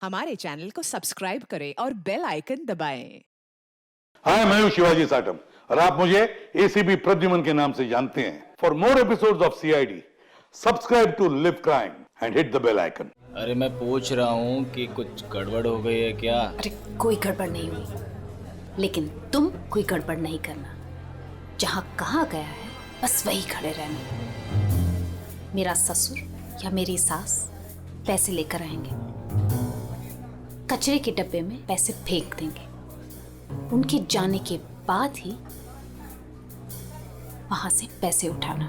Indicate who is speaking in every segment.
Speaker 1: हमारे चैनल को सब्सक्राइब करें और बेल आइकन दबाएं।
Speaker 2: हाय, मैं हूं शिवाजी साटम और आप मुझे एसीपी प्रद्युमन के नाम से जानते हैं। For more episodes of CID, subscribe to Liv Crime and hit the bell icon.
Speaker 3: अरे मैं पूछ रहा हूँ कि कुछ गड़बड़ हो गई है क्या?
Speaker 4: अरे कोई गड़बड़ नहीं हुई, लेकिन तुम कोई गड़बड़ नहीं करना। जहाँ कहा गया है बस वही खड़े रहना। मेरा ससुर या मेरी सास पैसे लेकर आएंगे, कचरे के डब्बे में पैसे फेंक देंगे। उनके जाने के बाद ही वहां से पैसे उठाना।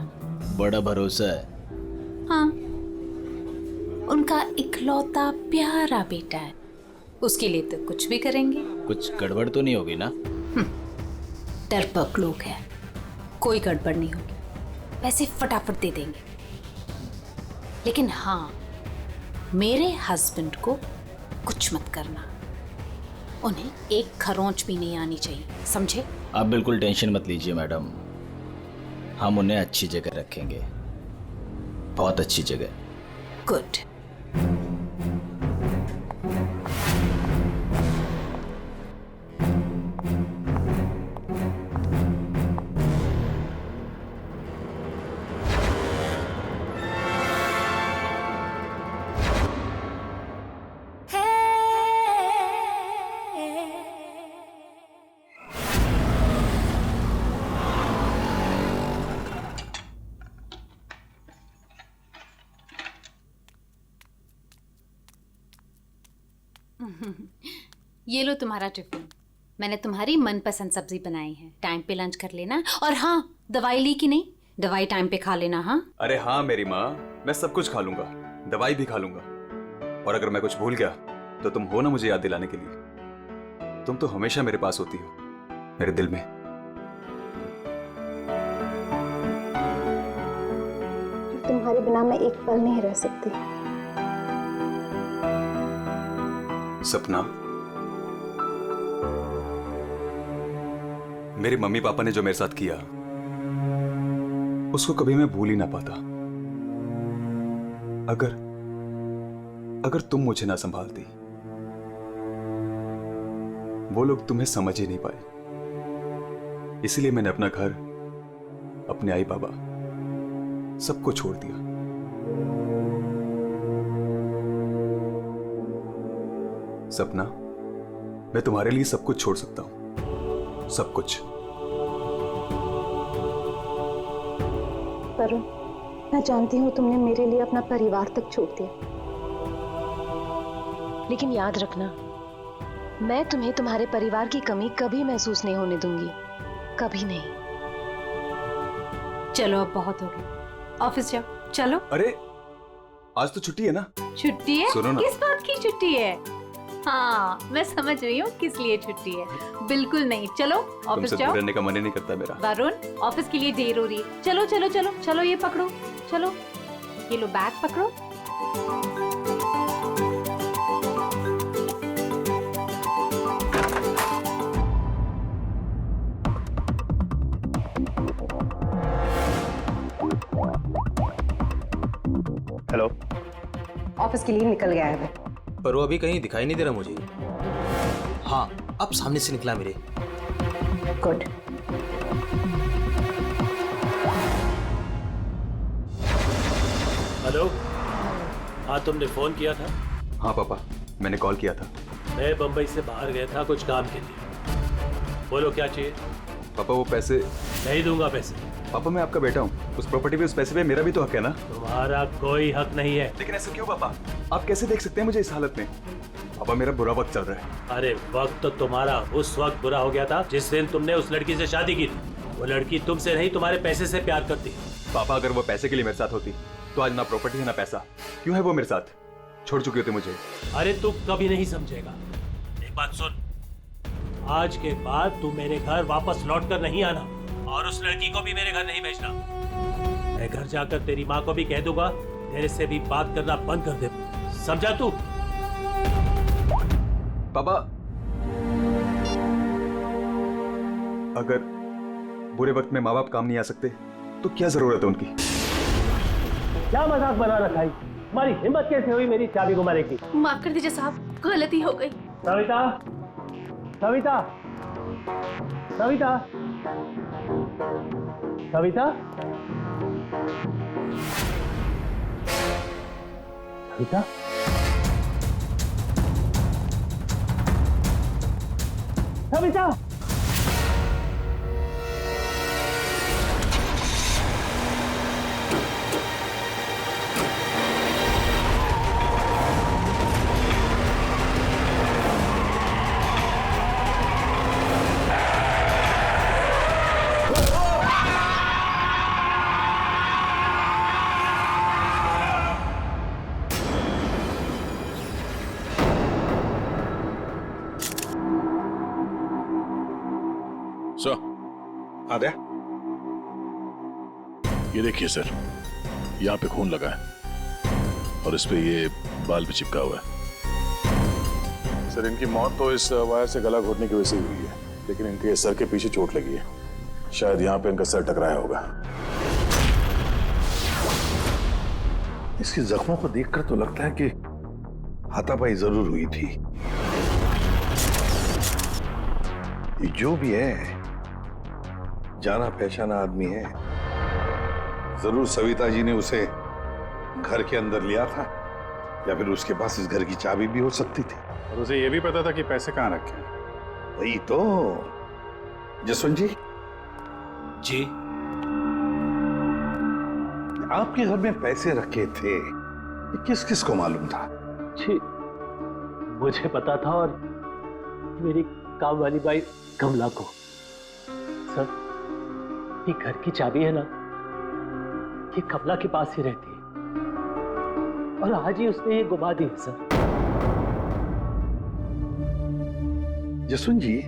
Speaker 3: बड़ा भरोसा है।
Speaker 4: हाँ, उनका इकलौता प्यारा बेटा है, उसके लिए तो कुछ भी करेंगे।
Speaker 3: कुछ गड़बड़ तो नहीं होगी ना?
Speaker 4: डरपोक लोग हैं, कोई गड़बड़ नहीं होगी, पैसे फटाफट दे देंगे। लेकिन हाँ, मेरे हस्बैंड को कुछ मत करना, उन्हें एक खरोंच भी नहीं आनी चाहिए, समझे?
Speaker 3: आप बिल्कुल टेंशन मत लीजिए मैडम, हम उन्हें अच्छी जगह रखेंगे, बहुत अच्छी जगह।
Speaker 4: गुड। ये लो तुम्हारा टिफिन, मैंने तुम्हारी मनपसंद सब्जी बनाई है। टाइम पे लंच कर लेना। और हाँ, दवाई ली कि नहीं? दवाई टाइम पे खा लेना। हाँ
Speaker 5: अरे हाँ मेरी माँ, मैं सब कुछ खा लूंगा, दवाई भी खा लूंगा। और अगर मैं कुछ भूल गया तो तुम हो ना मुझे याद दिलाने के लिए। तुम तो हमेशा मेरे पास होती हो, मेरे दिल में।
Speaker 6: तुम्हारे बिना मैं एक पल नहीं रह सकती।
Speaker 5: सपना, मेरे मम्मी पापा ने जो मेरे साथ किया उसको कभी मैं भूल ही ना पाता। अगर तुम मुझे ना संभालती, वो लोग तुम्हें समझ ही नहीं पाए। इसलिए मैंने अपना घर, अपने आई बाबा, सबको छोड़ दिया। सपना, मैं तुम्हारे लिए सब कुछ छोड़ सकता हूं, सब कुछ।
Speaker 6: वरुण, मैं जानती हूँ तुमने मेरे लिए अपना परिवार तक छोड़ दिया, लेकिन याद रखना, मैं तुम्हें तुम्हारे परिवार की कमी कभी महसूस नहीं होने दूंगी, कभी नहीं।
Speaker 4: चलो, अब बहुत हो गया, ऑफिस जाओ। चलो।
Speaker 5: अरे आज तो छुट्टी है ना?
Speaker 4: छुट्टी है?
Speaker 5: सुनो ना।
Speaker 4: किस बात की छुट्टी है? हाँ, मैं समझ रही हूँ किस लिए छुट्टी है। बिल्कुल नहीं, चलो ऑफिस
Speaker 5: तुमसे
Speaker 4: जाओ।
Speaker 5: दूर रहने का मन ही नहीं करता मेरा।
Speaker 4: वरुण, ऑफिस के लिए देर हो रही है। चलो चलो चलो चलो, ये पकड़ो, चलो ये लो, बैग पकड़ो।
Speaker 7: हेलो।
Speaker 6: ऑफिस के लिए निकल गया है वो।
Speaker 7: पर वो अभी कहीं दिखाई नहीं दे रहा मुझे। हाँ, अब सामने से निकला मेरे।
Speaker 6: गुड।
Speaker 8: हेलो। हाँ, तुमने फोन किया था?
Speaker 5: हाँ पापा, मैंने कॉल किया था।
Speaker 8: मैं बंबई से बाहर गया था कुछ काम के लिए। बोलो क्या चाहिए?
Speaker 5: पापा वो पैसे।
Speaker 8: नहीं दूंगा पैसे।
Speaker 5: पापा मैं आपका बेटा हूँ, उस प्रॉपर्टी पे, उस पैसे पे मेरा भी तो हक है ना?
Speaker 8: तुम्हारा कोई हक नहीं है।
Speaker 5: लेकिन ऐसा क्यों पापा? आप कैसे देख सकते हैं मुझे इस हालत में? पापा मेरा बुरा वक्त चल रहा है।
Speaker 8: अरे वक्त तो तुम्हारा उस वक्त बुरा हो गया था जिस दिन तुमने उस लड़की से शादी की थी। वो लड़की तुमसे नहीं, तुम्हारे पैसे से प्यार करती है।
Speaker 5: पापा अगर वो पैसे के लिए मेरे साथ होती तो आज ना प्रॉपर्टी है ना पैसा। क्यों है वो मेरे साथ? छोड़ चुकी होती मुझे।
Speaker 8: अरे तू कभी नहीं समझेगा। एक बात सुन, आज के बाद तू मेरे घर वापस लौट कर नहीं आना और उस लड़की को भी मेरे घर नहीं भेजना। मैं घर जाकर तेरी माँ को भी कह दूंगा तेरे से भी बात करना बंद कर दे, समझा तू?
Speaker 5: पापा अगर बुरे वक्त में माँ बाप काम नहीं आ सकते तो क्या जरूरत है उनकी?
Speaker 8: क्या मजाक बना रखा है? तुम्हारी हिम्मत कैसे हुई मेरी चाबी घुमाने की?
Speaker 4: माफ कर दीजिए साहब, गलती हो गई।
Speaker 8: सविता, सविता, सविता, सविता, सविता, सविता।
Speaker 9: आद्या, ये देखिए सर, यहाँ पे खून लगा है और इस पे ये बाल भी चिपका हुआ है। सर इनकी मौत तो इस वायर से गला घोटने की वजह से हुई है, लेकिन इनके सर के पीछे चोट लगी है। शायद यहाँ पे इनका सर टकराया होगा।
Speaker 2: इसके जख्मों को देखकर तो लगता है कि हाथापाई जरूर हुई थी। ये जो भी है, जाना पहचाना आदमी है। जरूर सविता जी ने उसे घर के अंदर लिया था, या फिर उसके पास इस घर की चाबी भी हो सकती थी।
Speaker 9: और उसे ये भी पता था कि पैसे कहाँ रखे हैं।
Speaker 2: वही तो। जसवंत जी,
Speaker 7: जी
Speaker 2: आपके घर में पैसे रखे थे, ये किस किस को मालूम था?
Speaker 8: जी, मुझे पता था और मेरी काम वाली बाई कमला को। सर, ये घर की चाबी है ना, ये कमला के पास ही रहती है और आज ही उसने ये गुमा दी है सर।
Speaker 2: जसवंत जी,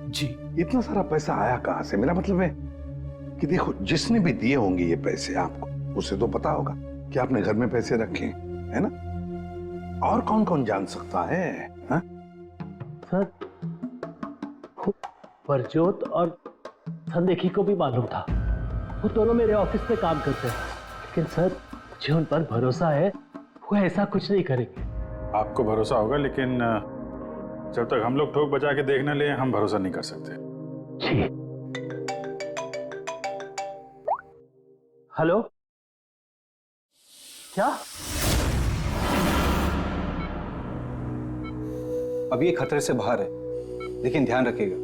Speaker 7: जी
Speaker 2: इतना सारा पैसा आया कहां से? मेरा मतलब है कि देखो, जिसने भी दिए होंगे ये पैसे आपको, उसे तो पता होगा कि आपने घर में पैसे रखे हैं, है ना? और कौन कौन जान सकता है? हा?
Speaker 8: सर, परजोत और संदेखी को भी मालूम था। वो दोनों मेरे ऑफिस में काम करते हैं, लेकिन सर मुझे उन पर भरोसा है, वो ऐसा कुछ नहीं करेंगे।
Speaker 9: आपको भरोसा होगा, लेकिन जब तक हम लोग ठोक बजा के देख न ले, हम भरोसा नहीं कर सकते।
Speaker 8: जी। हेलो, क्या?
Speaker 10: अभी ये खतरे से बाहर है, लेकिन ध्यान रखिएगा,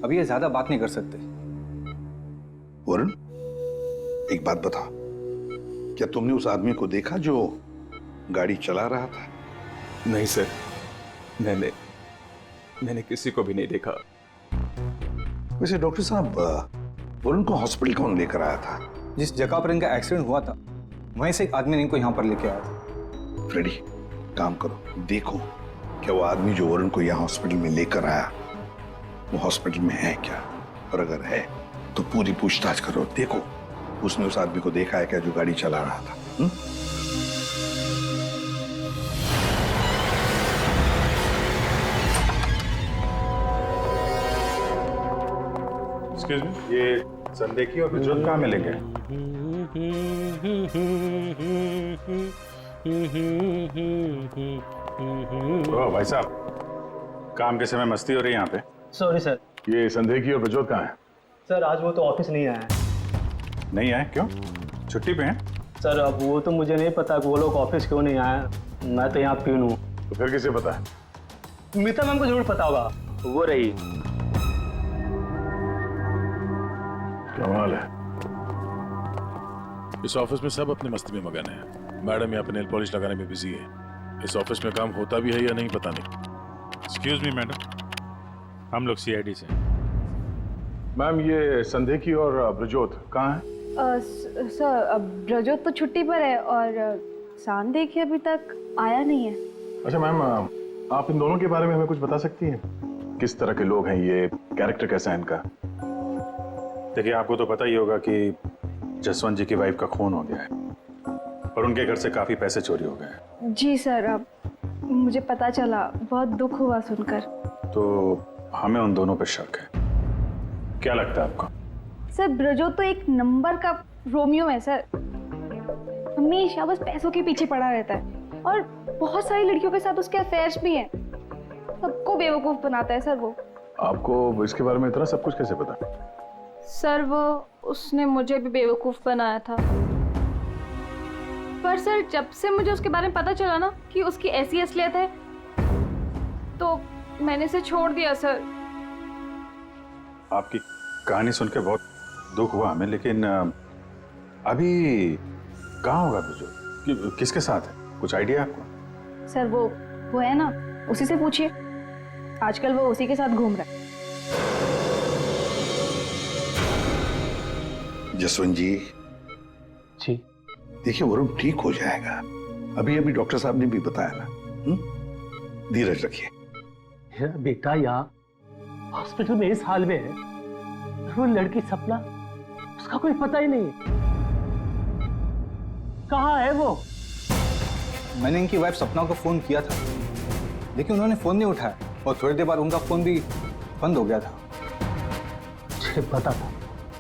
Speaker 10: अभी ये ज्यादा बात नहीं कर सकते।
Speaker 2: वरुण, एक बात बता, क्या तुमने उस आदमी को देखा जो गाड़ी चला रहा था?
Speaker 5: नहीं सर, मैंने किसी को भी नहीं देखा।
Speaker 2: वैसे डॉक्टर साहब, वरुण को हॉस्पिटल कौन लेकर आया था?
Speaker 10: जिस जगह पर इनका एक्सीडेंट हुआ था, वहीं से एक आदमी ने इनको यहाँ पर लेके आया था।
Speaker 2: फ्रेडी, काम करो, देखो क्या वो आदमी जो वरुण को यहाँ हॉस्पिटल में लेकर आया, वो हॉस्पिटल में है क्या? और अगर है तो पूरी पूछताछ करो, देखो उसने उस आदमी को देखा है क्या जो गाड़ी चला रहा था?
Speaker 9: एक्सक्यूज मी, ये संदेखी और प्रज्वल कहाँ मिलेंगे? ओ भाई साहब, काम के समय मस्ती हो रही है यहाँ पे।
Speaker 11: Sorry sir.
Speaker 9: ये संदेखी और प्रज्वल कहाँ है?
Speaker 11: सर आज वो तो ऑफिस नहीं आया है।
Speaker 9: नहीं आए? क्यों? छुट्टी पे हैं?
Speaker 11: सर अब वो तो मुझे नहीं पता कि वो लोग ऑफिस क्यों नहीं आए। मैं तो यहाँ प्यून हूँ।
Speaker 9: तो फिर किसे पता है?
Speaker 11: मीता मैम को जरूर पता होगा, वो रही।
Speaker 9: कमाल है, इस ऑफिस में सब अपनी मस्ती में मगन है। मैडम यहाँ पे नेल पॉलिश लगाने में बिजी है। इस ऑफिस में काम होता भी है या नहीं पता नहीं। एक्सक्यूज मी मैडम, हम लोग सीआईडी से। मैम ये संदेखी और ब्रजोत कहाँ है?
Speaker 12: सर ब्रजोत तो छुट्टी पर है और संदेखी अभी तक आया नहीं है।
Speaker 9: अच्छा मैम, आप इन दोनों के बारे में हमें कुछ बता सकती हैं? किस तरह के लोग हैं ये, कैरेक्टर कैसा है इनका? देखिए आपको तो पता ही होगा कि जसवंत जी की वाइफ का खून हो गया है और उनके घर से काफी पैसे चोरी हो गए हैं।
Speaker 12: जी सर, अब मुझे पता चला, बहुत दुख हुआ सुनकर।
Speaker 9: तो हमें उन दोनों पे शक है। क्या लगता है आपको?
Speaker 12: सर ब्रजोत तो एक नंबर का रोमियो है सर। हमेशा बस पैसों के पीछे पड़ा रहता है और बहुत सारी लड़कियों के साथ उसके अफेयर्स भी हैं। सबको बेवकूफ बनाता है सर वो।
Speaker 9: आपको इसके बारे में इतना सब कुछ कैसे पता?
Speaker 12: सर वो उसने मुझे भी बेवकूफ बनाया था। पर सर जब से मुझे उसके बारे में पता चला ना कि उसकी ऐसी असलियत है तो मैंने इसे छोड़ दिया सर।
Speaker 9: आपकी कहानी सुन के बहुत दुख हुआ हमें, लेकिन अभी कहाँ होगा ब्रजोत? किसके साथ है? कुछ आइडिया आपको?
Speaker 12: सर वो है ना, उसी से पूछिए। आजकल वो उसी के साथ घूम रहा है।
Speaker 2: जसवंत जी देखिए, वरुण ठीक हो जाएगा। अभी अभी डॉक्टर साहब ने भी बताया ना। धीरज रखिए।
Speaker 8: मेरा बेटा यहाँ हॉस्पिटल में इस हाल में है, वो लड़की सपना, उसका कोई पता ही नहीं है। कहाँ है वो?
Speaker 10: मैंने इनकी वाइफ सपना को फोन किया था, लेकिन उन्होंने फोन नहीं उठाया और थोड़ी देर बाद उनका फोन भी बंद हो गया था।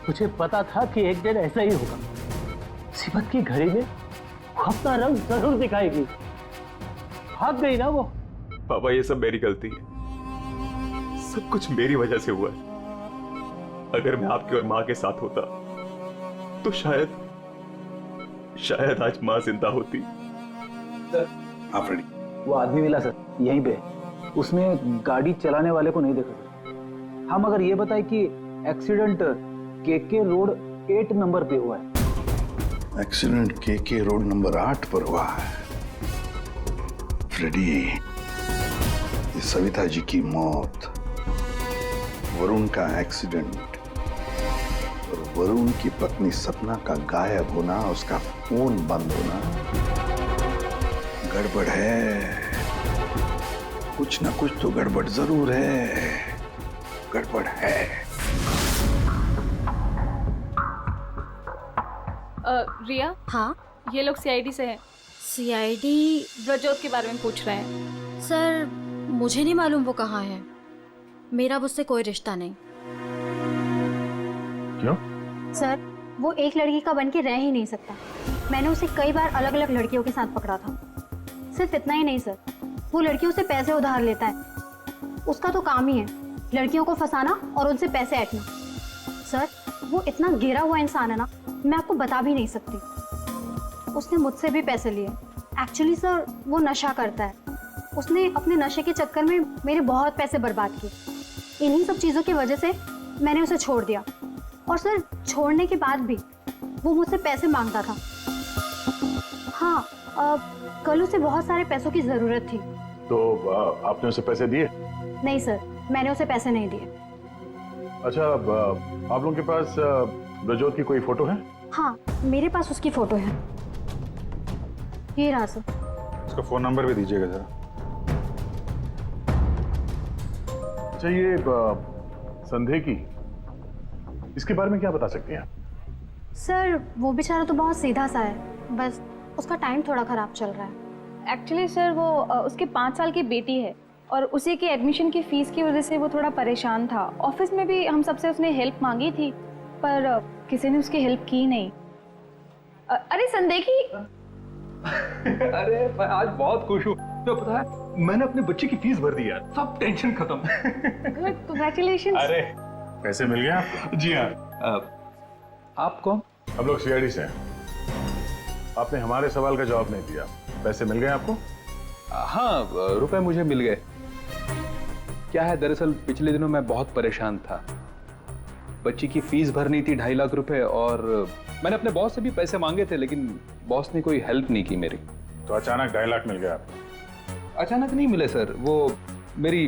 Speaker 8: मुझे पता था कि एक दिन ऐसा ही होगा। मुसीबत की घड़ी में वो अपना रंग जरूर दिखाएगी। भाग गई ना वो।
Speaker 5: पापा ये सब मेरी गलती है, सब कुछ मेरी वजह से हुआ है। अगर मैं आपकी और माँ के साथ होता तो शायद आज माँ जिंदा होती।
Speaker 2: आप रेडी?
Speaker 11: वो आदमी मिला सर, यहीं पे। उसने गाड़ी चलाने वाले को नहीं देखा। हम अगर ये बताए कि एक्सीडेंट केके रोड 8 नंबर पे हुआ है।
Speaker 2: एक्सीडेंट केके रोड नंबर 8 पर हुआ है। फ्रेडी, ये सविता जी की मौत, वरुण का एक्सीडेंट और वरुण की पत्नी सपना का गायब होना, उसका फोन बंद होना, गड़बड़ है। कुछ ना कुछ तो गड़बड़ जरूर है। गड़बड़ है।
Speaker 12: रिया,
Speaker 13: हाँ
Speaker 12: ये लोग सीआईडी से हैं।
Speaker 13: सीआईडी?
Speaker 12: ब्रजोत के बारे में पूछ रहे हैं।
Speaker 13: सर मुझे नहीं मालूम वो कहाँ है। मेरा उससे कोई रिश्ता नहीं।
Speaker 9: क्यों?
Speaker 13: सर वो एक लड़की का बन के रह ही नहीं सकता। मैंने उसे कई बार अलग अलग लड़कियों के साथ पकड़ा था। सिर्फ इतना ही नहीं सर, वो लड़कियों से पैसे उधार लेता है। उसका तो काम ही है लड़कियों को फंसाना और उनसे पैसे ऐंठना। सर वो इतना गिरा हुआ इंसान है ना, मैं आपको बता भी नहीं सकती। उसने मुझसे भी पैसे लिए। एक्चुअली सर वो नशा करता है। उसने अपने नशे के चक्कर में मेरे बहुत पैसे बर्बाद किए। इन्हीं सब चीज़ों की वजह से मैंने उसे छोड़ दिया। और सर छोड़ने के बाद भी वो मुझसे पैसे मांगता था। हाँ, कल उसे बहुत सारे पैसों की ज़रूरत थी।
Speaker 9: तो आपने उसे पैसे दिए?
Speaker 13: नहीं सर, मैंने उसे पैसे नहीं दिए।
Speaker 9: अच्छा, आप लोगों के पास ब्रजोत की कोई फोटो है?
Speaker 13: हाँ, मेरे पास उसकी फोटो है। ये रहा सर।
Speaker 9: उसका फोन नंबर भी दीजिएगा जरा। अच्छा, ये संदेह की, इसके बारे में क्या बता सकते हैं?
Speaker 13: सर वो बेचारा तो बहुत सीधा सा है, बस उसका टाइम थोड़ा खराब चल रहा है।
Speaker 12: एक्चुअली सर वो उसके 5 साल की बेटी है और उसी की एडमिशन की फीस की वजह से वो थोड़ा परेशान था। ऑफिस में भी हम सबसे उसने हेल्प मांगी थी पर किसी ने उसकी हेल्प की नहीं। अरे संदेखी।
Speaker 10: अरे मैं आज बहुत खुश हूँ। तो पता है मैंने अपने बच्चे की फीस भर दी यार, सब टेंशन खत्म।
Speaker 12: कांग्रेचुलेशंस।
Speaker 9: अरे पैसे मिल गए आपको?
Speaker 10: जी हाँ। आप कौन?
Speaker 9: हम लोग सीआईडी से हैं। आपने हमारे सवाल का जवाब नहीं दिया। पैसे मिल गए आपको?
Speaker 10: हाँ, रुपए मुझे मिल गए। क्या है, दरअसल पिछले दिनों मैं बहुत परेशान था। बच्ची की फीस भरनी थी 2.5 लाख रुपए और मैंने अपने बॉस से भी पैसे मांगे थे, लेकिन बॉस ने कोई हेल्प नहीं की मेरी।
Speaker 9: तो अचानक 2.5 लाख मिल गया आपको?
Speaker 10: अचानक नहीं मिले सर, वो मेरी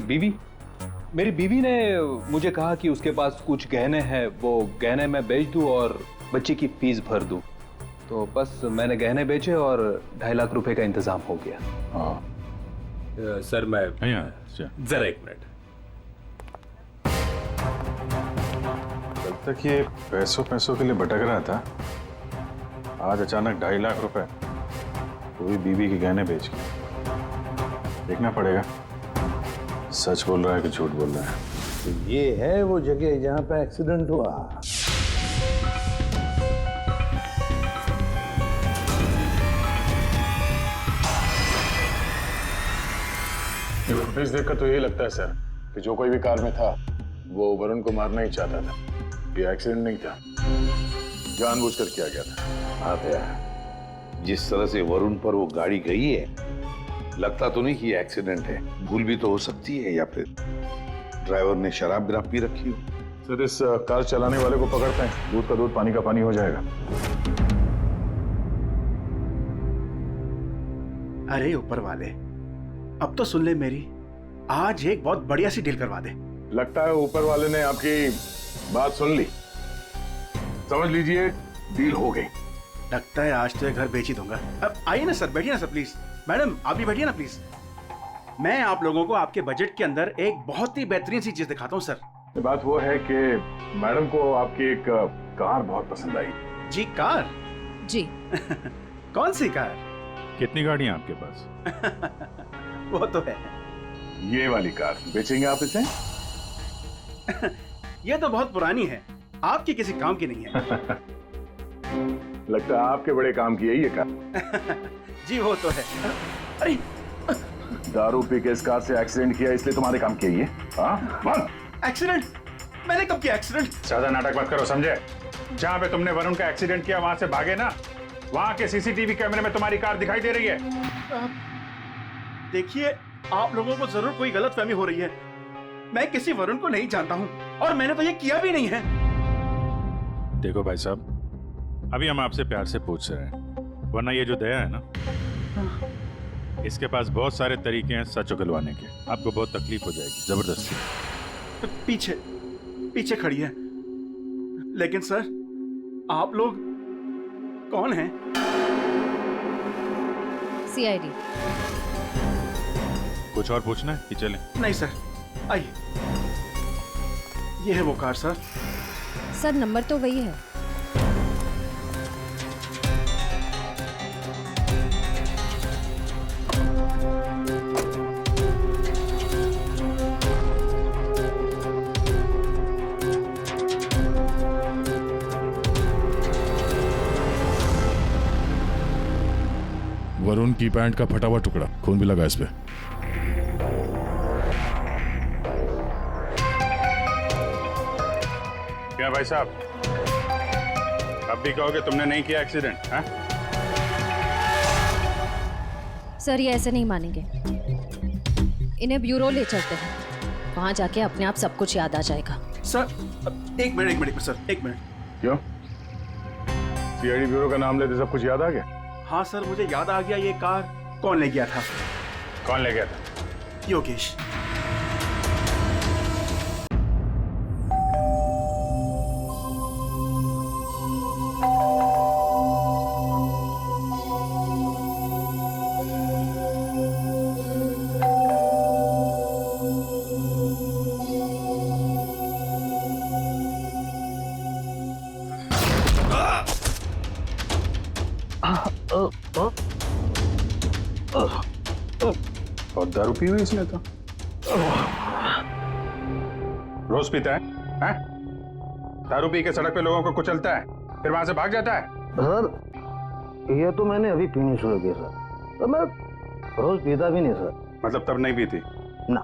Speaker 10: बीवी ने मुझे कहा कि उसके पास कुछ गहने हैं, वो गहने मैं बेच दूं और बच्ची की फीस भर दूं। तो बस मैंने गहने बेचे और 2.5 लाख रुपए का इंतजाम हो गया।
Speaker 9: हाँ
Speaker 8: सर मैं
Speaker 9: जरा
Speaker 8: 1 मिनट।
Speaker 9: कल तक ये पैसों के लिए भटक रहा था, आज अचानक 2.5 लाख रुपए, वो भी बीवी के गहने बेच के। देखना पड़ेगा सच बोल रहा है कि झूठ बोल रहा है।
Speaker 2: तो ये है वो जगह जहां पे एक्सीडेंट हुआ।
Speaker 9: फुटेज देखकर तो यही लगता है सर कि जो कोई भी कार में था वो वरुण को मारना ही चाहता था। ये एक्सीडेंट नहीं था, जानबूझकर किया गया था।
Speaker 2: हाँ भैया, जिस तरह से वरुण पर वो गाड़ी गई है, लगता तो नहीं कि ये एक्सीडेंट है। भूल भी तो हो सकती है, या फिर ड्राइवर ने शराब बिराब पी रखी हो।
Speaker 9: सर इस कार चलाने वाले को पकड़ते हैं, दूध का दूध पानी का पानी हो जाएगा।
Speaker 14: अरे ऊपर वाले, अब तो सुन ले मेरी, आज एक बहुत बढ़िया सी डील करवा दे।
Speaker 9: लगता है ऊपर वाले ने आपकी बात सुन ली। समझ लीजिए डील हो गई।
Speaker 14: लगता है आज तो ये घर बेच ही दूंगा। अब आइए ना सर, बैठिए ना सर प्लीज। मैडम आप भी बैठिए ना प्लीज। मैं आप लोगों को आपके बजट के अंदर एक बहुत ही बेहतरीन सी चीज दिखाता हूँ सर।
Speaker 9: बात वो है कि मैडम को आपकी एक कार बहुत पसंद आई।
Speaker 14: जी कार?
Speaker 1: जी।
Speaker 14: कौन सी कार?
Speaker 9: कितनी गाड़ियां आपके पास?
Speaker 14: वो तो है।
Speaker 9: ये वाली कार बेचेंगे आप इसे?
Speaker 14: ये तो बहुत पुरानी है, आपकी किसी काम की नहीं है।
Speaker 9: लगता है आपके बड़े काम की है ये कार।
Speaker 14: जी वो तो है। अरे
Speaker 9: दारू पी के इस कार से एक्सीडेंट किया इसलिए तुम्हारे काम की है ये? हाँ?
Speaker 14: एक्सीडेंट? मैंने कब किया एक्सीडेंट?
Speaker 9: ज्यादा नाटक मत करो, समझे? जहाँ पे तुमने वरुण का एक्सीडेंट किया वहां से भागे ना, वहां के सीसीटीवी कैमरे में तुम्हारी कार दिखाई दे रही है।
Speaker 14: देखिए, आप लोगों को जरूर कोई गलतफहमी हो रही है। मैं किसी वरुण को नहीं जानता हूं और मैंने तो ये किया भी नहीं है।
Speaker 9: देखो भाई साहब, अभी हम आपसे प्यार से पूछ रहे हैं, वरना ये जो दया है ना, इसके पास बहुत सारे तरीके हैं सच उगलवाने के। आपको बहुत तकलीफ हो जाएगी जबरदस्ती।
Speaker 14: पीछे पीछे खड़ी है। लेकिन सर, आप लोग कौन हैं?
Speaker 4: सीआईडी।
Speaker 9: कुछ और पूछना है कि चलें?
Speaker 14: नहीं सर, आइए। ये है वो कार सर।
Speaker 4: सर नंबर तो वही है।
Speaker 9: वरुण की पैंट का फटा हुआ टुकड़ा, खून भी लगा इस पे। क्या भाई साहब, अब भी कहोगे तुमने नहीं किया एक्सीडेंट? हाँ?
Speaker 4: सर ये ऐसे नहीं मानेंगे, इन्हें ब्यूरो ले चलते हैं, वहां जाके अपने आप सब कुछ याद आ जाएगा।
Speaker 14: सर एक मिनट सर, एक मिनट।
Speaker 9: क्यों? सीआईडी ब्यूरो का नाम लेते सब कुछ याद आ गया?
Speaker 14: हाँ सर, मुझे याद आ गया। ये कार कौन ले गया था?
Speaker 9: कौन ले गया था?
Speaker 14: योगेश।
Speaker 9: और दारू पी हुई इसने तो। रोज पीता है? हैं? दारू पी के सड़क पे लोगों को कुचलता है, फिर वहां से भाग जाता है।
Speaker 11: सर ये तो मैंने अभी पीनी शुरू की सर, तो मैं रोज पीता भी नहीं सर।
Speaker 9: मतलब तब नहीं पीती?
Speaker 11: ना,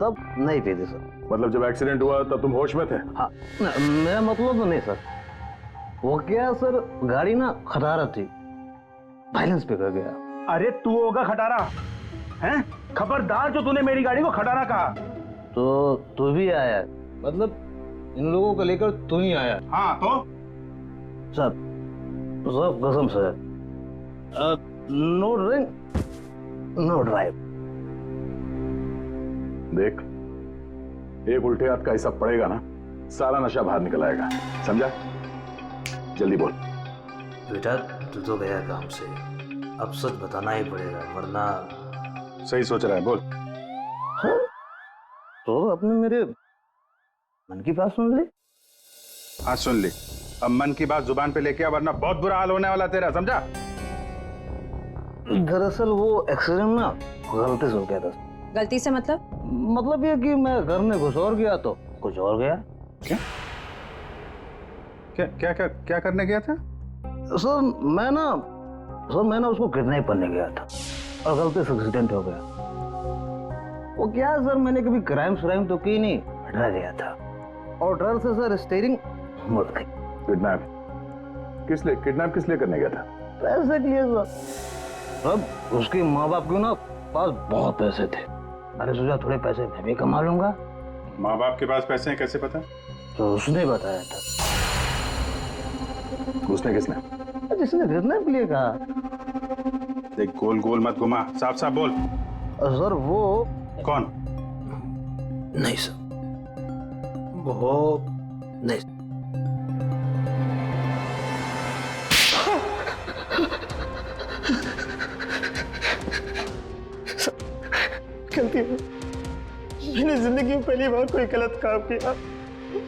Speaker 11: तब नहीं पीती सर।
Speaker 9: मतलब जब एक्सीडेंट हुआ तब तुम होश में थे?
Speaker 11: हाँ, मेरा मतलब तो नहीं सर। वो क्या सर, गाड़ी ना खटारा थी, बैलेंस पे कर गया।
Speaker 14: अरे तू होगा खटारा हैं? खबरदार जो तूने मेरी गाड़ी को खटारा कहा।
Speaker 11: तो तू भी आया, मतलब इन लोगों को लेकर तू ही आया?
Speaker 14: हाँ तो
Speaker 11: सर, सब कसम से, नो ड्रिंक नो ड्राइव।
Speaker 9: देख, एक उल्टे हाथ का हिसाब पड़ेगा ना, सारा नशा बाहर निकल आएगा, समझा? जल्दी बोल।
Speaker 7: बेटा तू तो गया काम से, अब सच बताना ही पड़ेगा वरना।
Speaker 9: सही सोच रहा है, बोल।
Speaker 11: हाँ? तो आपने मेरे मन की बात सुन ली?
Speaker 9: हाँ सुन ली। अब मन की बात जुबान पे लेके आ, वरना बहुत बुरा हाल होने वाला तेरा, समझा?
Speaker 11: दरअसल वो एक्सीडेंट ना गलती से हो गया था।
Speaker 4: गलती से मतलब
Speaker 11: ये कि मैं घर में घुस और गया तो कुछ और गया।
Speaker 9: क्या क्या क्या क्या, क्या करने गया था?
Speaker 11: सर मैंने उसको किडनैप करने गया था और गलती से एक्सीडेंट हो गया। वो क्या सर, मैंने कभी क्राइम तो की नहीं, डरा गया था और डर से सर स्टीयरिंग मुड़ गई।
Speaker 9: किडनैप किस लिए करने गया था?
Speaker 11: पैसे के लिए सर। अब उसके माँ बाप के ना पास बहुत पैसे थे, मैंने सोचा थोड़े पैसे मैं भी कमा लूंगा।
Speaker 9: माँ बाप के पास पैसे हैं कैसे पता?
Speaker 11: तो उसने बताया था।
Speaker 9: उसने किसने?
Speaker 11: जिसने किडनैप के लिए कहा।
Speaker 9: देख गोल गोल मत घुमा, साफ साफ बोल।
Speaker 11: सर वो
Speaker 9: कौन?
Speaker 11: नहीं सर, वो नहीं।
Speaker 15: गलती है, मैंने जिंदगी में पहली बार कोई गलत काम किया।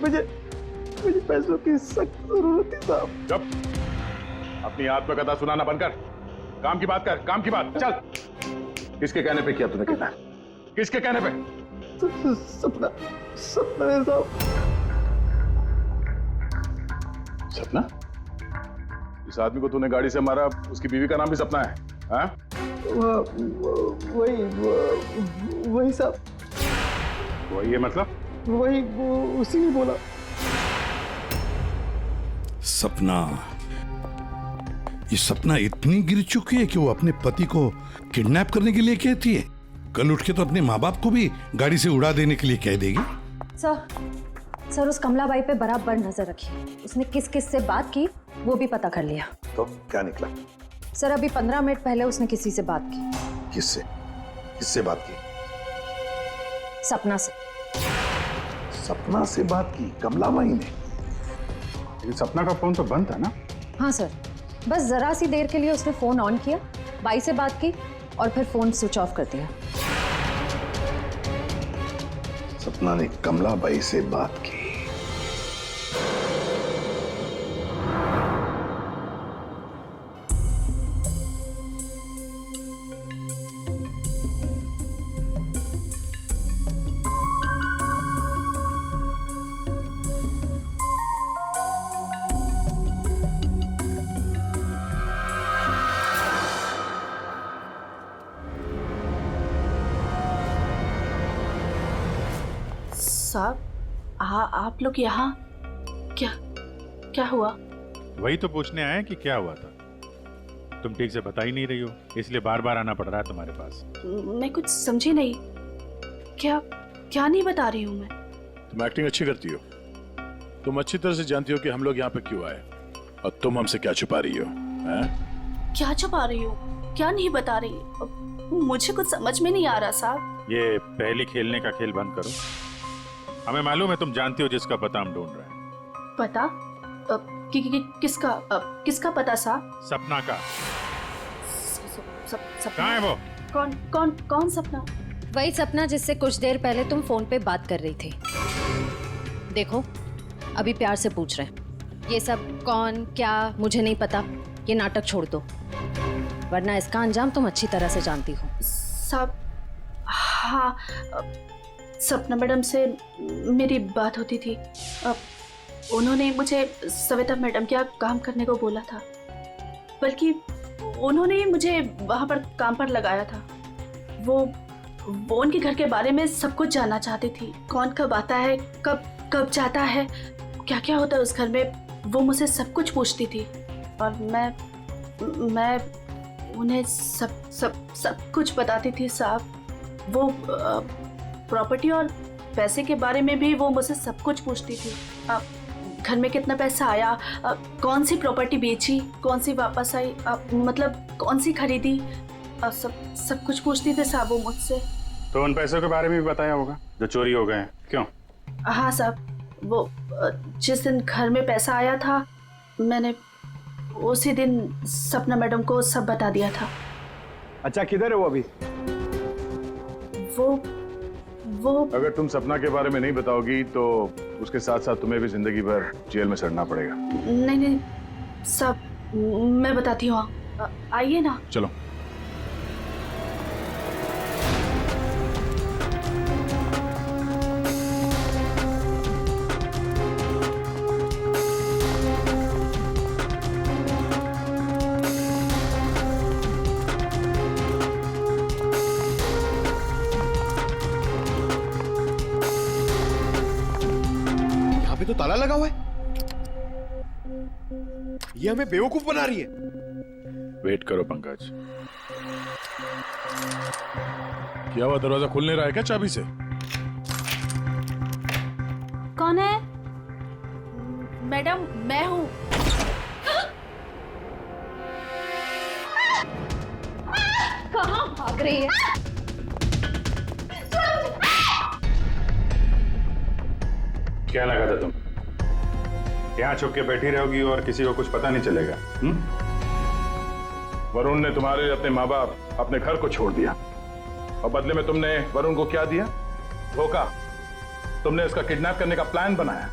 Speaker 15: मुझे पैसों की सख्त जरूरत थी साहब।
Speaker 9: जब अपनी आत्मकथा सुनाना बंद कर, काम की बात कर, काम की बात। चल, किसके कहने पे किया तूने किडनैप? किसके कहने पे?
Speaker 15: सपना है साहब।
Speaker 9: सपना? इस आदमी को तूने गाड़ी से मारा, उसकी बीवी का नाम भी सपना है? हाँ?
Speaker 15: वही साहब।
Speaker 9: वही है मतलब?
Speaker 15: वही उसी ने बोला।
Speaker 2: सपना, ये सपना इतनी गिर चुकी है कि वो अपने पति को किडनैप करने के लिए कहती है। कल उठ के तो अपने माँ बाप को भी गाड़ी से उड़ा देने के लिए कह देगी।
Speaker 16: सर उस कमलाबाई पे बराबर नजर रखी। उसने किस किस से बात की वो भी पता कर लिया।
Speaker 2: तो क्या निकला?
Speaker 16: सर अभी 15 मिनट पहले उसने किसी से बात की।
Speaker 2: किससे बात की?
Speaker 16: सपना से।
Speaker 2: सपना से बात की कमलाबाई ने?
Speaker 9: लेकिन सपना का फोन तो बंद था ना?
Speaker 16: हाँ सर, बस जरा सी देर के लिए उसने फोन ऑन किया, बाई से बात की और फिर फोन स्विच ऑफ कर दिया।
Speaker 2: सपना ने कमलाबाई से बात की।
Speaker 17: साहब, आप लोग यहाँ क्या हुआ?
Speaker 18: वही तो पूछने आए कि क्या हुआ था। तुम ठीक से बता ही नहीं रही हो, इसलिए बार बार आना पड़ रहा है तुम्हारे पास।
Speaker 17: मैं कुछ समझी नहीं। क्या नहीं बता रही हूँ मैं।
Speaker 9: तुम एक्टिंग अच्छी करती हो। तुम अच्छी तरह से जानती हो कि हम लोग यहाँ पे क्यों आए और तुम हमसे क्या छुपा रही हो?
Speaker 17: क्या छुपा रही हो? क्या नहीं बता रही? मुझे कुछ समझ में नहीं आ रहा साहब।
Speaker 18: ये पहली खेलने का खेल बंद करो। हमें मालूम है तुम जानती हो जिसका पता हम ढूंढ रहे हैं।
Speaker 17: पता? किसका पता साहब?
Speaker 18: सपना का।
Speaker 17: सपना?
Speaker 18: कहाँ है वो?
Speaker 17: कौन सपना?
Speaker 16: वही सपना जिससे कुछ देर पहले तुम फोन पे बात कर रही थी। देखो अभी प्यार से पूछ रहे हैं, ये सब कौन क्या मुझे नहीं पता, ये नाटक छोड़ दो, वरना इसका अंजाम तुम अच्छी तरह से जानती हो।
Speaker 17: साहब, हाँ, सपना मैडम से मेरी बात होती थी। उन्होंने मुझे सविता मैडम के यहाँ काम करने को बोला था, बल्कि उन्होंने ही मुझे वहाँ पर काम पर लगाया था। वो उनके घर के बारे में सब कुछ जानना चाहती थी। कौन कब आता है, कब जाता है, क्या क्या होता है उस घर में, वो मुझसे सब कुछ पूछती थी। और मैं उन्हें सब कुछ बताती थी साहब। वो प्रॉपर्टी और पैसे के बारे में भी वो मुझसे सब कुछ पूछती थी। घर में कितना पैसा आया, कौन सी प्रॉपर्टी बेची, कौन सी वापस आई, मतलब कौन सी खरीदी, सब कुछ पूछती थी साहब वो मुझसे।
Speaker 18: तो उन पैसों के बारे में भी बताया होगा जो चोरी हो गए हैं, क्यों?
Speaker 17: हाँ साहब, वो जिस दिन घर में पैसा आया था मैंने उसी दिन सपना मैडम को सब बता दिया था।
Speaker 10: अच्छा, किधर है वो अभी?
Speaker 17: वो
Speaker 9: अगर तुम सपना के बारे में नहीं बताओगी तो उसके साथ साथ तुम्हें भी जिंदगी भर जेल में सड़ना पड़ेगा।
Speaker 17: नहीं सब मैं बताती हूँ, आइए ना।
Speaker 9: चलो।
Speaker 19: पे तो ताला लगा हुआ है। ये हमें बेवकूफ बना रही है।
Speaker 9: वेट करो पंकज। क्या हुआ, दरवाजा खुल नहीं रहा है क्या चाबी से?
Speaker 17: कौन है? मैडम मैं हूं।
Speaker 12: कहाँ भाग रही है?
Speaker 18: क्या लगा था तुम यहाँ छुप के बैठी रहोगी और किसी को कुछ पता नहीं चलेगा?
Speaker 9: वरुण ने तुम्हारे अपने माँ बाप, अपने घर को छोड़ दिया और बदले में तुमने वरुण को क्या दिया? धोखा। तुमने उसका किडनैप करने का प्लान बनाया।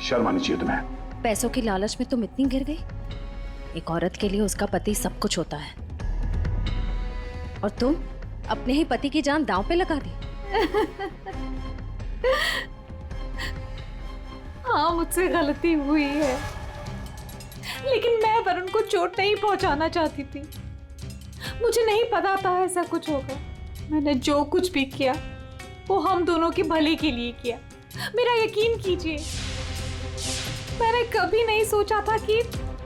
Speaker 9: शर्म आनी चाहिए तुम्हें।
Speaker 16: पैसों की लालच में तुम इतनी गिर गई? एक औरत के लिए उसका पति सब कुछ होता है और तुम अपने ही पति की जान दांव पे लगा दी।
Speaker 12: हाँ, मुझसे गलती हुई है, लेकिन मैं वरुण को चोट नहीं पहुंचाना चाहती थी। मुझे नहीं पता था ऐसा कुछ होगा। मैंने जो कुछ भी किया वो हम दोनों के भले के लिए किया। मेरा यकीन कीजिए, मैंने कभी नहीं सोचा था कि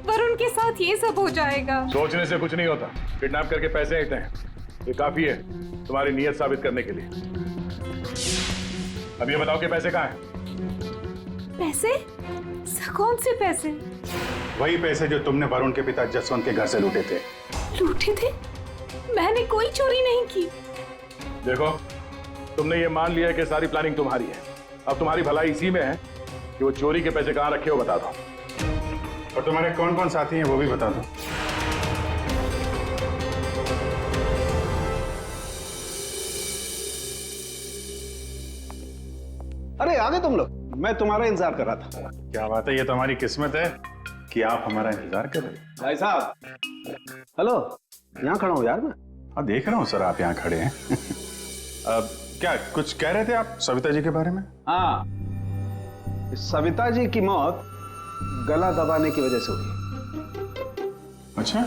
Speaker 12: वरुण के साथ ये सब हो जाएगा।
Speaker 9: सोचने से कुछ नहीं होता। किडनैप करके पैसे लेते हैं, ये काफी है तुम्हारी नीयत साबित करने के लिए। अब ये बताओ कि पैसे कहाँ हैं?
Speaker 12: पैसे? कौन से पैसे?
Speaker 18: वही पैसे जो तुमने वरुण के पिता जसवंत के घर से लूटे थे।
Speaker 12: लूटे थे? मैंने कोई चोरी नहीं की।
Speaker 9: देखो, तुमने ये मान लिया है कि सारी प्लानिंग तुम्हारी है। अब तुम्हारी भलाई इसी में है कि वो चोरी के पैसे कहाँ रखे हो बता दो।
Speaker 18: और तुम्हारे कौन कौन साथी हैं वो भी बता दो।
Speaker 14: अरे आ गए तुम लोग। मैं तुम्हारा इंतजार कर रहा था।
Speaker 18: क्या बात है, ये तो हमारी किस्मत है कि आप हमारा इंतजार कर रहे हैं।
Speaker 14: भाई साहब, हेलो, यहाँ खड़ा हूँ यार मैं।
Speaker 18: हाँ देख रहा हूँ सर, आप यहाँ खड़े हैं। अब क्या कुछ कह रहे थे आप सविता जी के बारे में?
Speaker 14: हाँ, सविता जी की मौत गला दबाने की वजह से हुई।
Speaker 9: अच्छा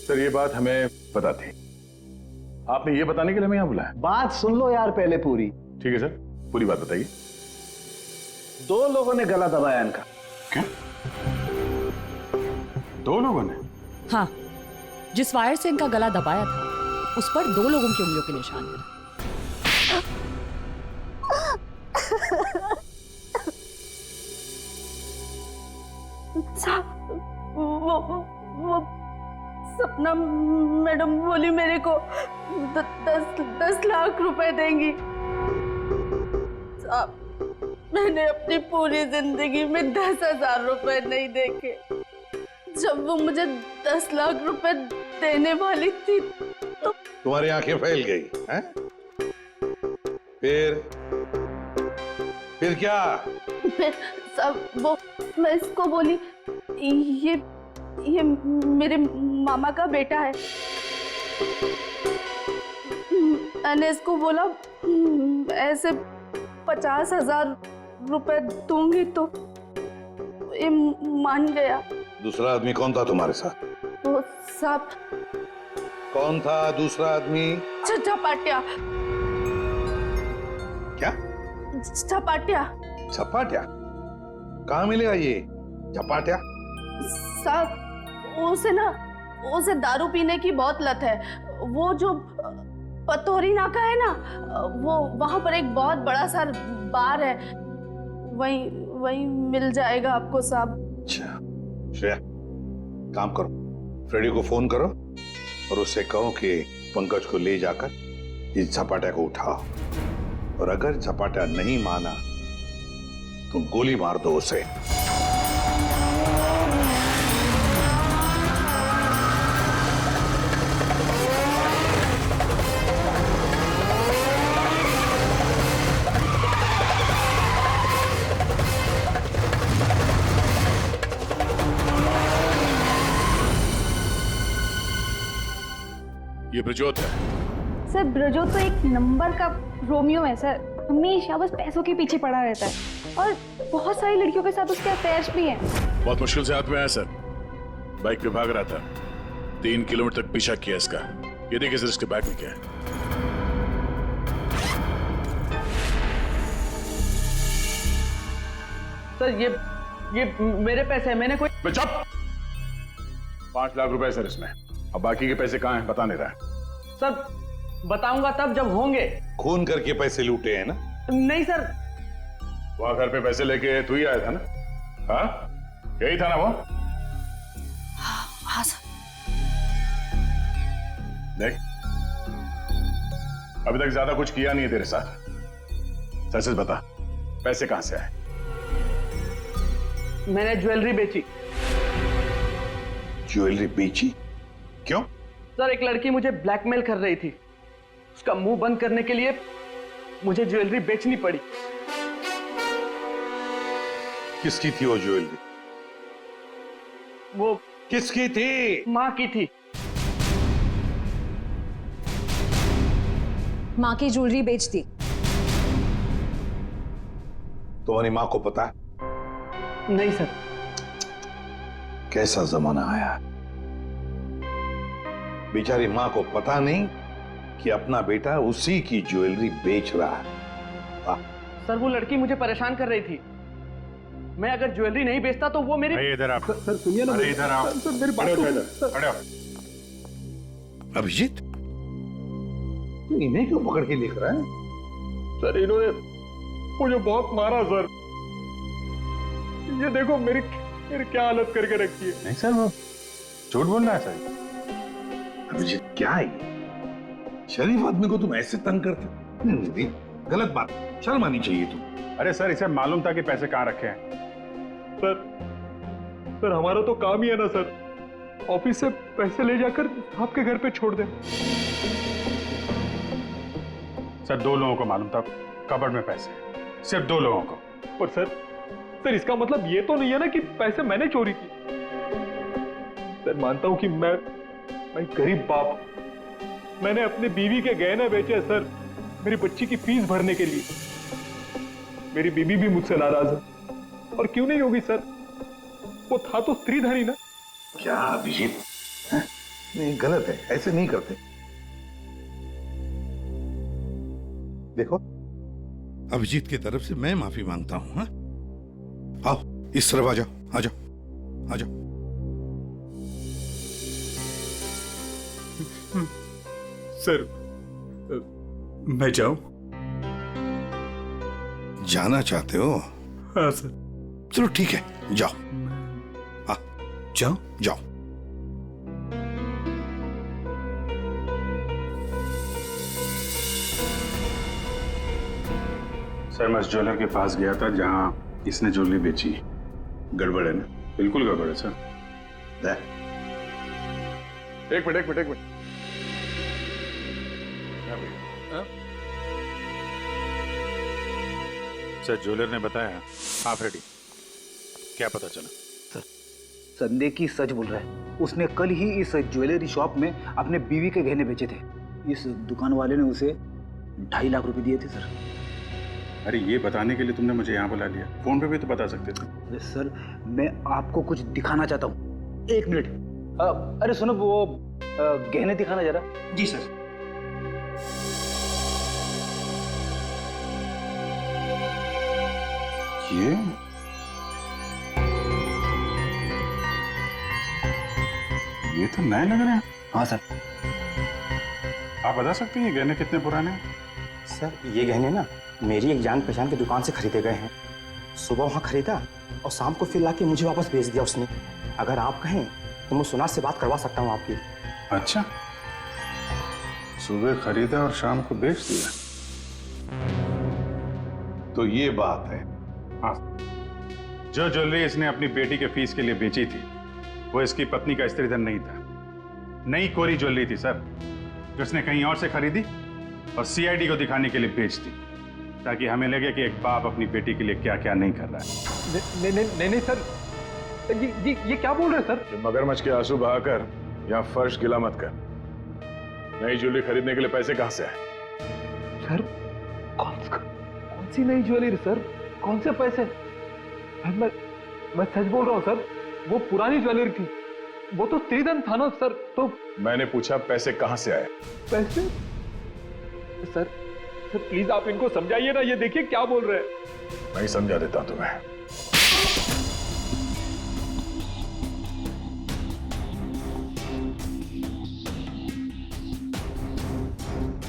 Speaker 9: सर, ये बात हमें पता थी। आपने ये बताने के लिए हमें यहाँ बुलाया?
Speaker 14: बात सुन लो यार पहले पूरी।
Speaker 9: ठीक है सर, पूरी बात बताइए।
Speaker 14: 2 लोगों ने गला दबाया इनका।
Speaker 18: क्या? 2 लोगों ने?
Speaker 1: हाँ, जिस वायर से इनका गला दबाया था उस पर 2 लोगों की उंगलियों के निशान थे।
Speaker 17: वो सपना मैडम बोली मेरे को 10 लाख रुपए देंगी। साहब, मैंने अपनी पूरी जिंदगी में 10,000 रुपए नहीं देखे। जब वो मुझे 10 लाख रुपए देने वाली थी तो
Speaker 2: तुम्हारी आंखें फैल गई हैं? फिर क्या?
Speaker 17: फिर सब वो मैं इसको बोली ये मेरे मामा का बेटा है। मैंने इसको बोला ऐसे 50,000 रुपए दूंगी तो ये मान गया।
Speaker 2: दूसरा आदमी कौन था तुम्हारे साथ?
Speaker 17: वो साहब।
Speaker 2: कौन था दूसरा आदमी?
Speaker 17: झपाटिया।
Speaker 2: क्या?
Speaker 17: झपाटिया।
Speaker 2: झपाटिया? कहाँ मिलेगा ये झपाटिया?
Speaker 17: साहब, उसे दारू पीने की बहुत लत है। वो जो पतोरी नाका है ना, वो वहां पर एक बहुत बड़ा सा बार है, वहीं मिल जाएगा आपको साहब।
Speaker 2: अच्छा श्रेया, काम करो, फ्रेडी को फोन करो और उससे कहो कि पंकज को ले जाकर इस झपाटा को उठाओ, और अगर झपाटा नहीं माना तुम गोली मार दो उसे।
Speaker 9: ये ब्रजोत है।
Speaker 12: सर, ब्रजोत तो एक नंबर का रोमियो है सर। हमेशा बस पैसों के पीछे पड़ा रहता है और बहुत सारी लड़कियों के साथ उसके अफेयर्स भी हैं।
Speaker 9: बहुत मुश्किल से हाथ में आया सर। बाइक पे भाग रहा था, 3 किलोमीटर तक पीछा किया इसका। ये देखिए सर, इसके बैग में क्या है।
Speaker 15: सर ये मेरे पैसे हैं, मैंने कोई
Speaker 9: चुप। 5 लाख रुपए सर इसमें। अब बाकी के पैसे कहाँ हैं बता नहीं रहा है।
Speaker 15: सर बताऊंगा तब जब होंगे।
Speaker 2: खून करके पैसे लूटे हैं ना?
Speaker 15: नहीं सर।
Speaker 9: वहां घर पे पैसे लेके तू ही आया था ना? हाँ यही था ना वो?
Speaker 4: हाँ सर।
Speaker 9: देख अभी तक ज्यादा कुछ किया नहीं है तेरे साथ। सच सच बता पैसे कहां से आए?
Speaker 15: मैंने ज्वेलरी बेची।
Speaker 2: ज्वेलरी बेची? क्यों?
Speaker 15: सर एक लड़की मुझे ब्लैकमेल कर रही थी, उसका मुंह बंद करने के लिए मुझे ज्वेलरी बेचनी पड़ी।
Speaker 2: किसकी थी वो ज्वेलरी?
Speaker 15: वो
Speaker 2: किसकी थी?
Speaker 15: माँ की थी।
Speaker 1: माँ की ज्वेलरी बेच दी?
Speaker 2: तुम्हारी माँ को पता है?
Speaker 15: नहीं सर।
Speaker 2: कैसा जमाना आया, बेचारी माँ को पता नहीं कि अपना बेटा उसी की ज्वेलरी बेच रहा है।
Speaker 15: सर वो लड़की मुझे परेशान कर रही थी, मैं अगर ज्वेलरी नहीं बेचता तो वो मेरी।
Speaker 18: इधर आप।
Speaker 15: सर सुनिए ना।
Speaker 18: अरे इधर आओ।
Speaker 15: सर मेरी बात
Speaker 18: खड़े हो।
Speaker 2: अभिजीत तू इन्हें क्यों पकड़ के लिख रहा है?
Speaker 15: सर इन्होंने मुझे बहुत मारा सर। ये देखो मेरी क्या हालत करके रखी है।
Speaker 9: नहीं सर वो झूठ बोल रहा है सर।
Speaker 2: अभिजीत क्या है ये? शरीफ आदमी को तुम ऐसे तंग करते? नहीं, गलत बात, शर्म आनी चाहिए तुम।
Speaker 18: अरे सर इसे मालूम था कि पैसे कहाँ रखे हैं।
Speaker 15: सर हमारा तो काम ही है ना सर, ऑफिस से पैसे ले जाकर आपके घर पे छोड़ दें।
Speaker 18: सर 2 लोगों को मालूम था कबर्ड में पैसे, सिर्फ 2 लोगों को।
Speaker 15: पर सर इसका मतलब ये तो नहीं है ना कि पैसे मैंने चोरी की। सर मानता हूं कि मैं गरीब बाप, मैंने अपनी बीवी के गहने बेचे सर मेरी बच्ची की फीस भरने के लिए। मेरी बीवी भी मुझसे नाराज है, और क्यों नहीं होगी सर, वो था तो स्त्रीधनी ना।
Speaker 2: क्या अभिजीत, नहीं गलत है, ऐसे नहीं करते। देखो अभिजीत की तरफ से मैं माफी मांगता हूं। हाँ? आओ इस तरफ आ जाओ, आ जाओ, आ जाओ।
Speaker 5: सर मैं जाऊं?
Speaker 2: जाना चाहते हो?
Speaker 5: हाँ सर।
Speaker 2: चलो ठीक है, जाओ। हाँ
Speaker 5: जाओ?
Speaker 2: जाओ।
Speaker 9: सर मैं उस ज्वेलर के पास गया था जहां इसने ज्वेलरी बेची। गड़बड़ है ना? बिल्कुल गड़बड़ है सर। एक मिनट।
Speaker 18: सर ज्वेलर ने बताया आप रेडी। क्या पता चला?
Speaker 11: सर संदेह की सच बोल रहा है, उसने कल ही इस ज्वेलरी शॉप में अपने बीवी के गहने बेचे थे। इस दुकान वाले ने उसे 2.5 लाख रुपए दिए थे सर।
Speaker 9: अरे ये बताने के लिए तुमने मुझे यहाँ बुला लिया, फोन पे भी तो बता सकते थे।
Speaker 11: अरे सर मैं आपको कुछ दिखाना चाहता हूँ, 1 मिनट। अरे सुनो वो गहने दिखाना जरा।
Speaker 15: जी सर।
Speaker 9: ये तो नए लग रहे हैं।
Speaker 15: हाँ सर।
Speaker 9: आप बता सकते हैं ये गहने कितने पुराने हैं?
Speaker 20: सर ये गहने ना मेरी एक जान पहचान की दुकान से खरीदे गए हैं। सुबह वहाँ खरीदा और शाम को फिर लाके मुझे वापस भेज दिया उसने। अगर आप कहें तो मैं सुनार से बात करवा सकता हूँ आपकी।
Speaker 9: अच्छा, सुबह खरीदा और शाम को बेच दिया,
Speaker 2: तो ये बात है।
Speaker 18: हाँ, जो ज्वेलरी इसने अपनी बेटी के फीस के लिए बेची थी वो इसकी पत्नी का स्त्रीधन नहीं था, नई कोरी ज्वेलरी थी सर, जो उसने कहीं और से खरीदी और सीआईडी को दिखाने के लिए बेच दी, ताकि हमें लगे कि एक बाप अपनी बेटी के लिए क्या क्या नहीं कर रहा है।
Speaker 15: नहीं सर, ये क्या बोल रहे हैं सर?
Speaker 9: मगरमच्छ के आंसू बहाकर यहाँ फर्श गिला मत कर। नई ज्वेलरी खरीदने के लिए पैसे कहाँ से आए?
Speaker 15: सर कौन सी नई ज्वेलरी सर, कौन से पैसे? मैं सच बोल रहा हूँ सर, वो पुरानी ज्वेलरी थी, वो तो स्त्रीधन था ना सर। तो
Speaker 9: मैंने पूछा पैसे कहाँ से आए?
Speaker 15: पैसे? सर प्लीज आप इनको समझाइए ना, ये देखिए क्या बोल रहे हैं।
Speaker 9: मैं ही समझा देता हूं तुम्हें।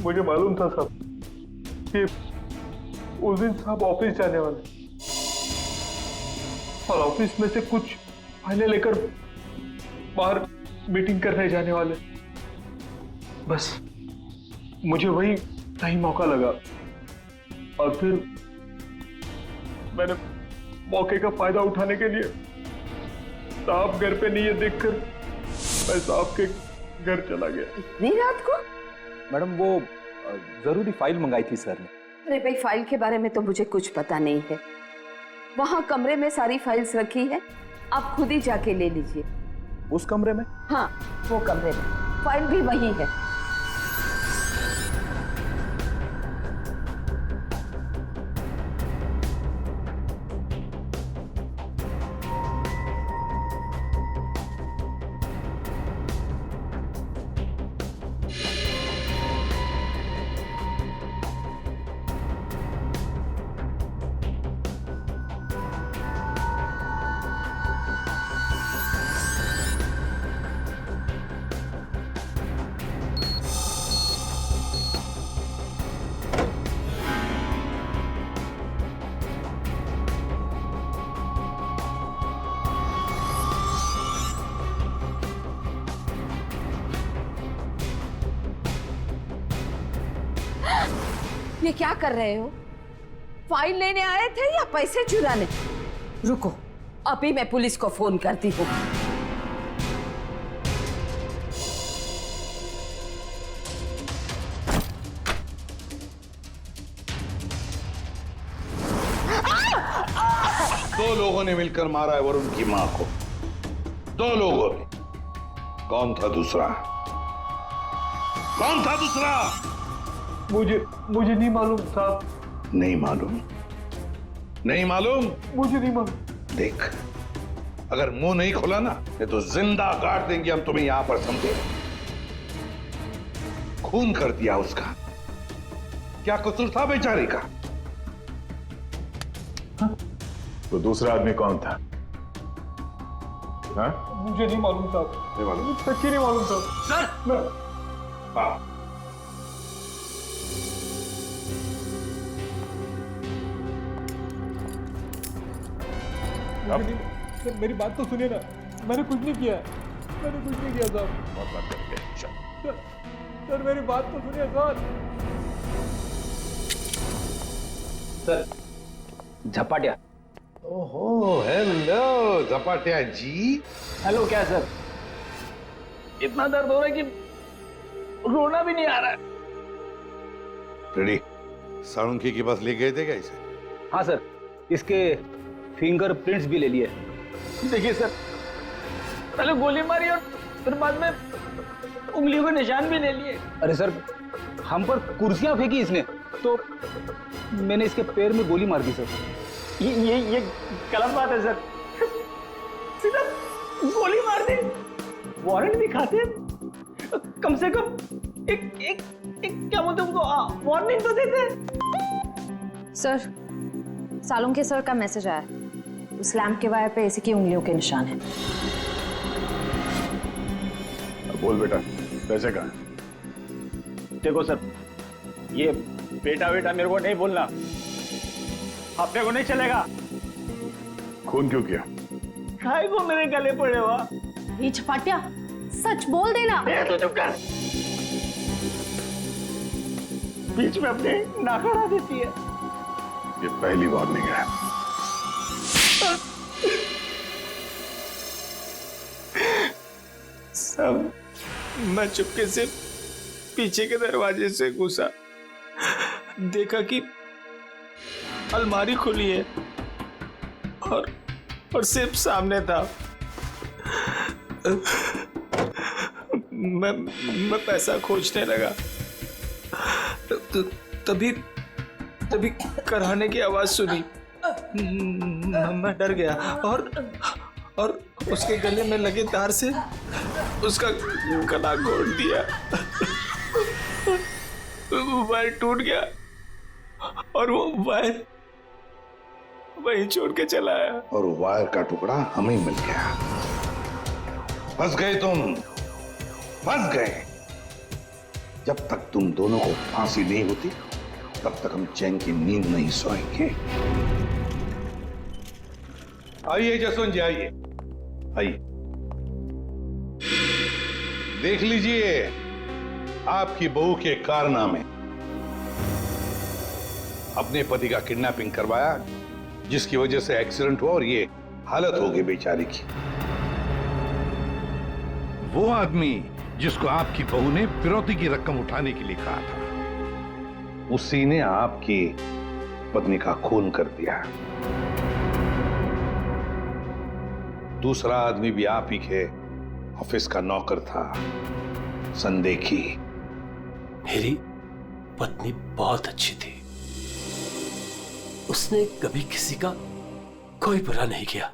Speaker 15: मुझे मालूम था साहब कि उस दिन साहब ऑफिस जाने वाले और ऑफिस में से कुछ फाइलें लेकर बाहर मीटिंग करने जाने वाले। बस मुझे वही सही मौका लगा और फिर मैंने मौके का फायदा उठाने के लिए साहब घर पे नहीं है देखकर मैं साहब के घर चला गया।
Speaker 21: इतनी रात को?
Speaker 10: मैडम वो जरूरी फाइल मंगाई थी सर ने।
Speaker 21: अरे भाई, फाइल के बारे में तो मुझे कुछ पता नहीं है। वहाँ कमरे में सारी फाइल्स रखी है, आप खुद ही जाके ले लीजिए।
Speaker 10: उस कमरे में?
Speaker 21: हाँ, वो कमरे में फाइल भी वही है। ये क्या कर रहे हो? फाइल लेने आए थे या पैसे चुराने? रुको, अभी मैं पुलिस को फोन करती हूँ।
Speaker 2: दो लोगों ने मिलकर मारा है वरुण की मां को। दो लोगों ने। कौन था दूसरा? कौन था दूसरा?
Speaker 15: मुझे नहीं मालूम साहब।
Speaker 2: नहीं मालूम? नहीं मालूम?
Speaker 15: मुझे नहीं मालूम।
Speaker 2: देख, अगर मुंह नहीं खोला ना तो जिंदा काट देंगे हम तुम्हें यहां पर, समझे? खून कर दिया उसका। क्या कसूर था बेचारे का?
Speaker 9: तो दूसरा आदमी कौन था? हाँ?
Speaker 15: मुझे नहीं मालूम साहब।
Speaker 9: नहीं मालूम?
Speaker 15: सच्ची नहीं मालूम साहब।
Speaker 14: सर!
Speaker 2: हाँ।
Speaker 15: मेरी बात तो सुनिए ना, मैंने कुछ नहीं किया। मैंने कुछ नहीं किया साहब। सर मेरी बात तो सुनिए
Speaker 11: सर। झपाटिया।
Speaker 2: ओहो, हेलो झपाटिया जी।
Speaker 11: हेलो। क्या सर? इतना दर्द हो रहा है कि रोना भी नहीं आ रहा है।
Speaker 2: रेडी? साळुंखे के पास ले गए थे क्या इसे?
Speaker 11: हाँ सर, इसके फिंगरप्रिंट्स भी ले लिए। देखिए सर, पहले गोली मारी और फिर बाद में उंगलियों के निशान भी ले लिए। अरे सर, हम पर कुर्सियां फेंकी इसने तो मैंने इसके पैर में गोली मार दी सर। ये गलत बात है सर। सीधा गोली मार दी। वारंट दिखाते, कम से कम एक क्या बोलते उनको वार्निंग तो देते।
Speaker 16: सर, सालुंखे सर का मैसेज आया। उस लैंप के वायर पे इसी की उंगलियों के निशान हैं।
Speaker 9: बोल बेटा, पैसे कहाँ?
Speaker 11: देखो सर, ये बेटा मेरे को नहीं बोलना, अपने को नहीं चलेगा।
Speaker 9: खून क्यों किया?
Speaker 11: खाए को मेरे गले पड़े हुआ।
Speaker 13: ये झपाटिया, सच बोल देना।
Speaker 11: तो चुप कर। बीच में अपने नाक अड़ा देती है।
Speaker 9: ये पहली वार्निंग है।
Speaker 7: सब मैं चुपके से पीछे के दरवाजे से घुसा, देखा कि अलमारी खुली है और सिर्फ सामने था। मैं पैसा खोजने लगा, तभी कराने की आवाज सुनी। मैं डर गया और उसके गले में लगे तार से उसका गला घोट दिया। वायर टूट गया और वो वहीं छोड़ के चला आया।
Speaker 2: और वायर का टुकड़ा हमें मिल गया। फंस गए तुम, फंस गए। जब तक तुम दोनों को फांसी नहीं होती तब तक हम चैन की नींद नहीं सोएंगे। आइए जसवंत जी, आइए आइए, देख लीजिए आपकी बहू के कारनामे। अपने पति का किडनैपिंग करवाया, जिसकी वजह से एक्सीडेंट हुआ और ये हालत हो गई बेचारी की। वो आदमी जिसको आपकी बहू ने फिरौती की रकम उठाने के लिए कहा था, उसी ने आपकी पत्नी का खून कर दिया। दूसरा आदमी भी आप ही के ऑफिस का नौकर था, संदेखी।
Speaker 8: मेरी पत्नी बहुत अच्छी थी, उसने कभी किसी का कोई बुरा नहीं किया।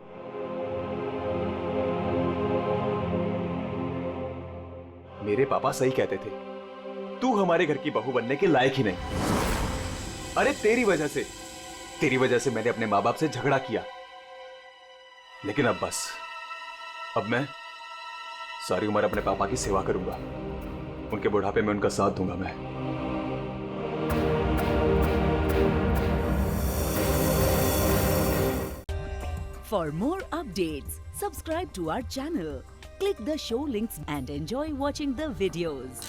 Speaker 5: मेरे पापा सही कहते थे, तू हमारे घर की बहू बनने के लायक ही नहीं। अरे तेरी वजह से मैंने अपने माँ बाप से झगड़ा किया। लेकिन अब बस, अब मैं सारी उम्र अपने पापा की सेवा करूंगा, उनके बुढ़ापे में उनका साथ दूंगा मैं।
Speaker 3: For more updates, subscribe to our channel, click the show links and enjoy watching the videos.